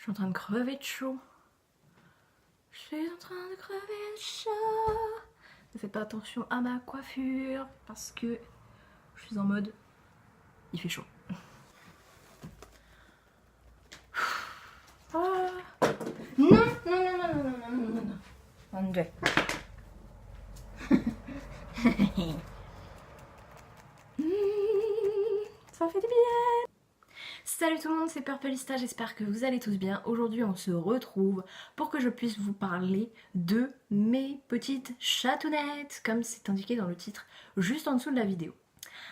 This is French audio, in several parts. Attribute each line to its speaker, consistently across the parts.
Speaker 1: Je suis en train de crever de chaud. Je suis en train de crever de chaud. Ne faites pas attention à ma coiffure parce que je suis en mode il fait chaud. Ah. Non, non, non, non, non, non, non, non, non. Un, deux. Ça fait du bien. Salut tout le monde, c'est Purplista, j'espère que vous allez tous bien. Aujourd'hui on se retrouve pour que je puisse vous parler de mes petites chatounettes, comme c'est indiqué dans le titre juste en dessous de la vidéo.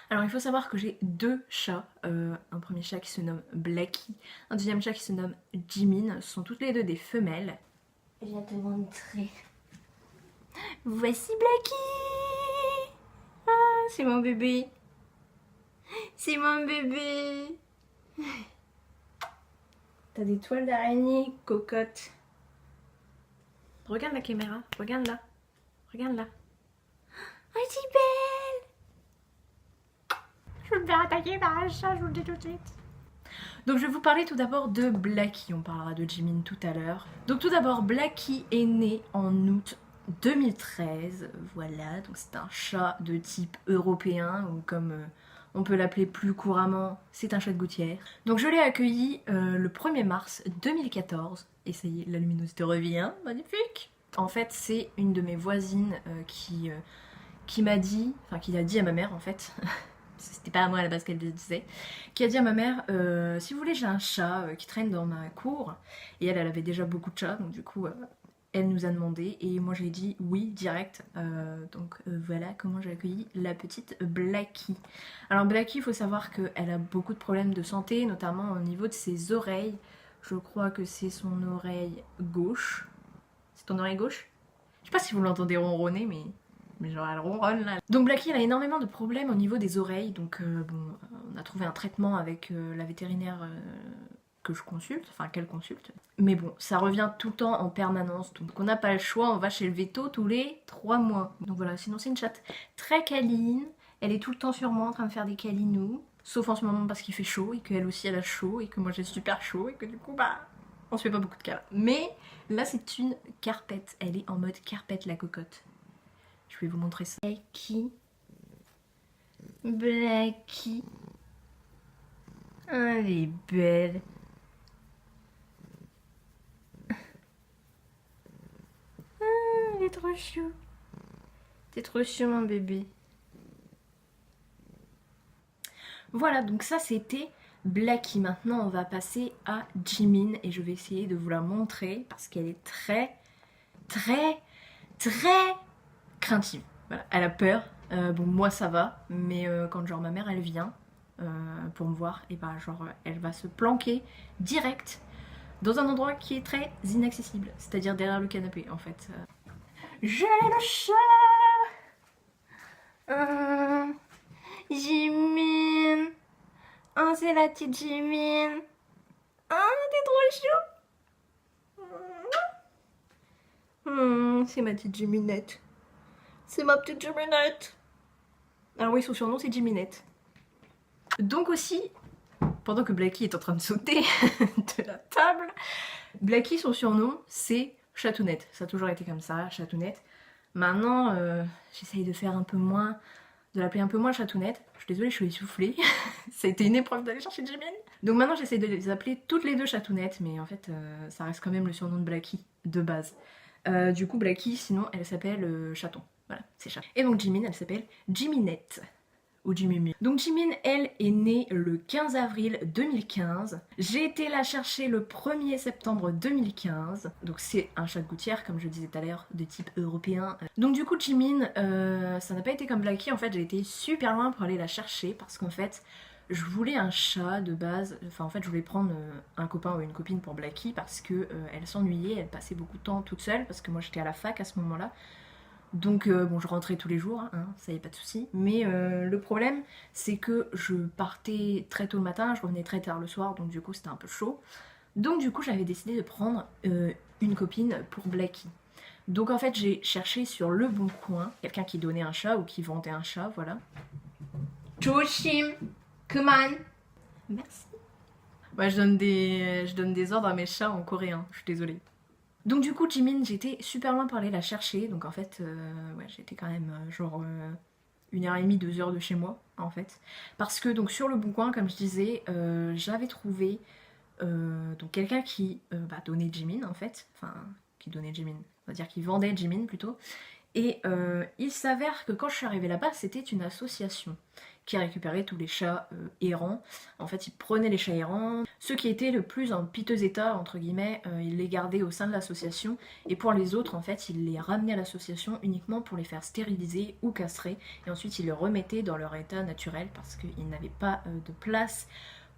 Speaker 1: Alors il faut savoir que j'ai deux chats, un premier chat qui se nomme Blacky, un deuxième chat qui se nomme Jimin, ce sont toutes les deux des femelles. Je viens te montrer. Voici Blacky. Ah, c'est mon bébé. C'est mon bébé. T'as des toiles d'araignée, cocotte. Regarde la caméra, regarde là. Regarde là. Oh, c'est belle. Je vais me faire attaquer par un chat, je vous le dis tout de suite. Donc je vais vous parler tout d'abord de Blacky, on parlera de Jimin tout à l'heure. Donc tout d'abord, Blacky est né en août 2013, voilà, donc c'est un chat de type européen, ou comme on peut l'appeler plus couramment, c'est un chat de gouttière. Donc je l'ai accueilli le 1er mars 2014, et ça y est, la luminosité revient, magnifique. En fait, c'est une de mes voisines qui m'a dit, enfin qui a dit à ma mère en fait, c'était pas à moi à la base qu'elle le disait, qui a dit à ma mère si vous voulez j'ai un chat qui traîne dans ma cour, et elle avait déjà beaucoup de chats, donc du coup elle nous a demandé et moi j'ai dit oui direct, donc voilà comment j'ai accueilli la petite Blacky. Alors Blacky, il faut savoir qu'elle a beaucoup de problèmes de santé, notamment au niveau de ses oreilles. Je crois que c'est son oreille gauche. C'est ton oreille gauche? Je sais pas si vous l'entendez ronronner, mais genre elle ronronne là. Donc Blacky elle a énormément de problèmes au niveau des oreilles, donc bon, on a trouvé un traitement avec la vétérinaire que je consulte, enfin qu'elle consulte. Mais bon, ça revient tout le temps en permanence, donc on n'a pas le choix, on va chez le véto tous les 3 mois. Donc voilà, sinon c'est une chatte très câline, elle est tout le temps sur moi en train de faire des câlinous, sauf en ce moment parce qu'il fait chaud et qu'elle aussi elle a chaud et que moi j'ai super chaud et que du coup bah on se fait pas beaucoup de câlins. Mais là c'est une carpette, elle est en mode carpette la cocotte. Je vais vous montrer ça. Blacky. Blacky. Oh, elle est belle. Ah, elle est trop chou. T'es trop chou mon bébé. Voilà, donc ça c'était Blacky. Maintenant on va passer à Jimin et je vais essayer de vous la montrer parce qu'elle est très craintive. Voilà, elle a peur. Bon, moi ça va, mais quand genre ma mère elle vient pour me voir, et bah genre elle va se planquer direct dans un endroit qui est très inaccessible, c'est-à-dire derrière le canapé en fait. J'ai le chat. Jimin. Oh, c'est la petite Jimin. Oh, t'es trop chou. C'est ma petite Jiminette. C'est ma petite Jiminette. Alors oui, son surnom c'est Jiminette. Donc aussi, pendant que Blacky est en train de sauter de la table, Blacky, son surnom c'est Chatounette. Ça a toujours été comme ça, Chatounette. Maintenant, j'essaye de faire un peu moins, de l'appeler un peu moins Chatounette. Je suis désolée, je suis essoufflée. Ça a été une épreuve d'aller chercher Jimin. Donc maintenant, j'essaye de les appeler toutes les deux Chatounettes, mais en fait, ça reste quand même le surnom de Blacky de base. Du coup, Blacky, sinon, elle s'appelle Chaton. Voilà, c'est chat. Et donc Jimin, elle s'appelle Jiminette. Ou Jimimi. Donc Jimin, elle, est née le 15 avril 2015. J'ai été la chercher le 1er septembre 2015. Donc c'est un chat de gouttière, comme je disais tout à l'heure, de type européen. Donc du coup, Jimin, ça n'a pas été comme Blacky. En fait, j'ai été super loin pour aller la chercher parce qu'en fait, je voulais un chat de base. Enfin, en fait, je voulais prendre un copain ou une copine pour Blacky parce que elle s'ennuyait, elle passait beaucoup de temps toute seule parce que moi j'étais à la fac à ce moment-là. Donc bon, je rentrais tous les jours, hein, ça y est, pas de souci. Mais le problème, c'est que je partais très tôt le matin, je revenais très tard le soir, donc du coup c'était un peu chaud. Donc du coup j'avais décidé de prendre une copine pour Blacky. Donc en fait j'ai cherché sur Le Bon Coin, quelqu'un qui donnait un chat ou qui vendait un chat, voilà. Joshim, come on. Merci. Ouais, je donne des ordres à mes chats en coréen, je suis désolée. Donc du coup, Jimin, j'étais super loin pour aller la chercher. Donc en fait, ouais, j'étais quand même genre 1h30, 2 heures de chez moi, en fait. Parce que donc sur le Bon Coin, comme je disais, j'avais trouvé donc quelqu'un qui donnait Jimin, en fait. Enfin, qui donnait Jimin. On va dire qui vendait Jimin, plutôt. Et il s'avère que quand je suis arrivée là-bas, c'était une association qui récupérait tous les chats errants. En fait, ils prenaient les chats errants. Ceux qui étaient le plus en piteux état, entre guillemets, ils les gardaient au sein de l'association. Et pour les autres, en fait, ils les ramenaient à l'association uniquement pour les faire stériliser ou castrer. Et ensuite, ils les remettaient dans leur état naturel parce qu'ils n'avaient pas de place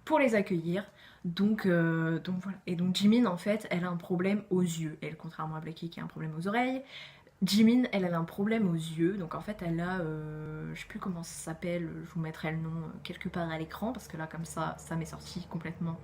Speaker 1: pour les accueillir. Donc voilà. Et donc Jimin, en fait, elle a un problème aux yeux. Elle, contrairement à Blackie qui a un problème aux oreilles, Jimin, elle a un problème aux yeux, donc en fait elle a, je sais plus comment ça s'appelle, je vous mettrai le nom quelque part à l'écran, parce que là comme ça m'est sorti complètement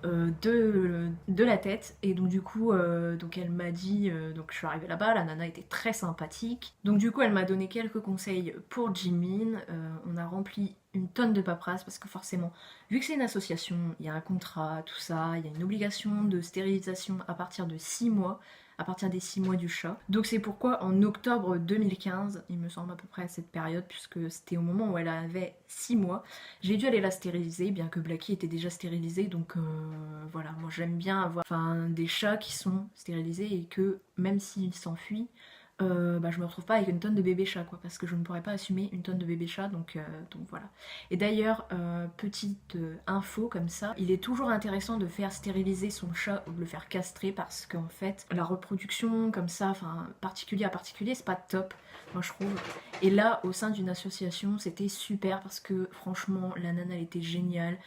Speaker 1: de la tête. Et donc du coup, donc elle m'a dit, donc je suis arrivée là-bas, la nana était très sympathique, donc du coup elle m'a donné quelques conseils pour Jimin. On a rempli une tonne de paperasse, parce que forcément, vu que c'est une association, il y a un contrat, tout ça, il y a une obligation de stérilisation à partir de 6 mois, à partir des 6 mois du chat. Donc c'est pourquoi en octobre 2015, il me semble à peu près à cette période, puisque c'était au moment où elle avait 6 mois, j'ai dû aller la stériliser, bien que Blackie était déjà stérilisée. Donc voilà, moi j'aime bien avoir des chats qui sont stérilisés et que même s'ils s'enfuient, je me retrouve pas avec une tonne de bébés chats, quoi, parce que je ne pourrais pas assumer une tonne de bébés chats, donc voilà. Et d'ailleurs, petite info comme ça, il est toujours intéressant de faire stériliser son chat ou de le faire castrer, parce qu'en fait, la reproduction comme ça, enfin particulier à particulier, c'est pas top, moi je trouve. Et là, au sein d'une association, c'était super, parce que franchement, la nana elle était géniale.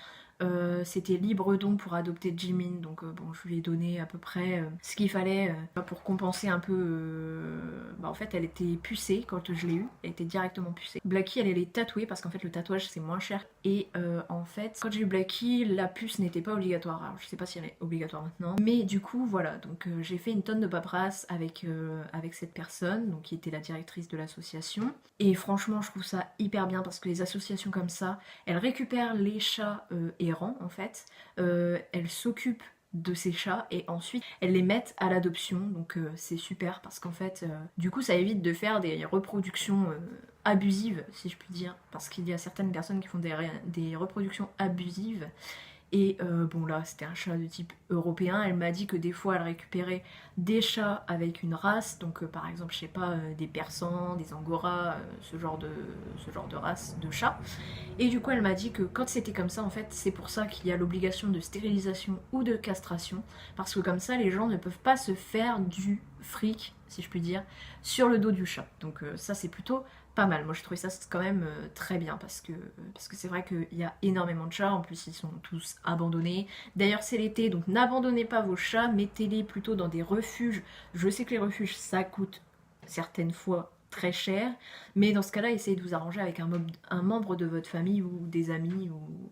Speaker 1: C'était libre don pour adopter Jimin, donc bon, je lui ai donné à peu près ce qu'il fallait pour compenser un peu. En fait, elle était pucée quand je l'ai eue, elle était directement pucée. Blackie, elle est tatouée parce qu'en fait, le tatouage c'est moins cher. Et en fait, quand j'ai eu Blackie, la puce n'était pas obligatoire. Alors, je sais pas si elle est obligatoire maintenant, mais du coup, voilà. Donc, j'ai fait une tonne de paperasse avec cette personne, donc qui était la directrice de l'association. Et franchement, je trouve ça hyper bien, parce que les associations comme ça, elles récupèrent les chats errants en fait, elles s'occupent de ces chats et ensuite elles les mettent à l'adoption. Donc c'est super, parce qu'en fait du coup ça évite de faire des reproductions abusives, si je puis dire, parce qu'il y a certaines personnes qui font des reproductions abusives. Et bon, là c'était un chat de type européen. Elle m'a dit que des fois elle récupérait des chats avec une race, donc par exemple je sais pas, des persans, des angoras, ce genre de race de chat. Et du coup elle m'a dit que quand c'était comme ça, en fait c'est pour ça qu'il y a l'obligation de stérilisation ou de castration, parce que comme ça les gens ne peuvent pas se faire du fric, si je puis dire, sur le dos du chat. Donc ça c'est plutôt pas mal. Moi je trouvais ça quand même très bien, parce que c'est vrai qu'il y a énormément de chats, en plus ils sont tous abandonnés. D'ailleurs c'est l'été, donc n'abandonnez pas vos chats, mettez-les plutôt dans des refuges. Je sais que les refuges ça coûte certaines fois très cher, mais dans ce cas-là essayez de vous arranger avec un membre de votre famille ou des amis ou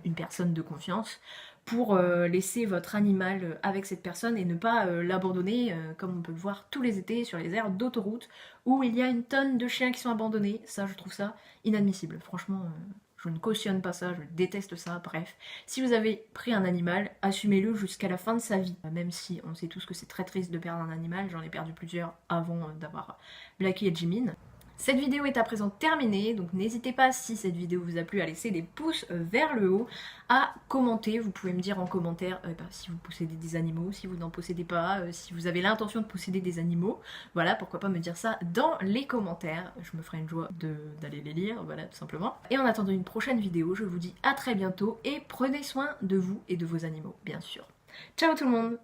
Speaker 1: une personne de confiance pour laisser votre animal avec cette personne et ne pas l'abandonner comme on peut le voir tous les étés sur les aires d'autoroute où il y a une tonne de chiens qui sont abandonnés. Ça, je trouve ça inadmissible. Franchement, je ne cautionne pas ça, je déteste ça. Bref, si vous avez pris un animal, assumez-le jusqu'à la fin de sa vie. Même si on sait tous que c'est très triste de perdre un animal, j'en ai perdu plusieurs avant d'avoir Blackie et Jimin. Cette vidéo est à présent terminée, donc n'hésitez pas, si cette vidéo vous a plu, à laisser des pouces vers le haut, à commenter. Vous pouvez me dire en commentaire si vous possédez des animaux, si vous n'en possédez pas, si vous avez l'intention de posséder des animaux. Voilà, pourquoi pas me dire ça dans les commentaires. Je me ferai une joie d'aller les lire, voilà, tout simplement. Et en attendant une prochaine vidéo, je vous dis à très bientôt et prenez soin de vous et de vos animaux, bien sûr. Ciao tout le monde!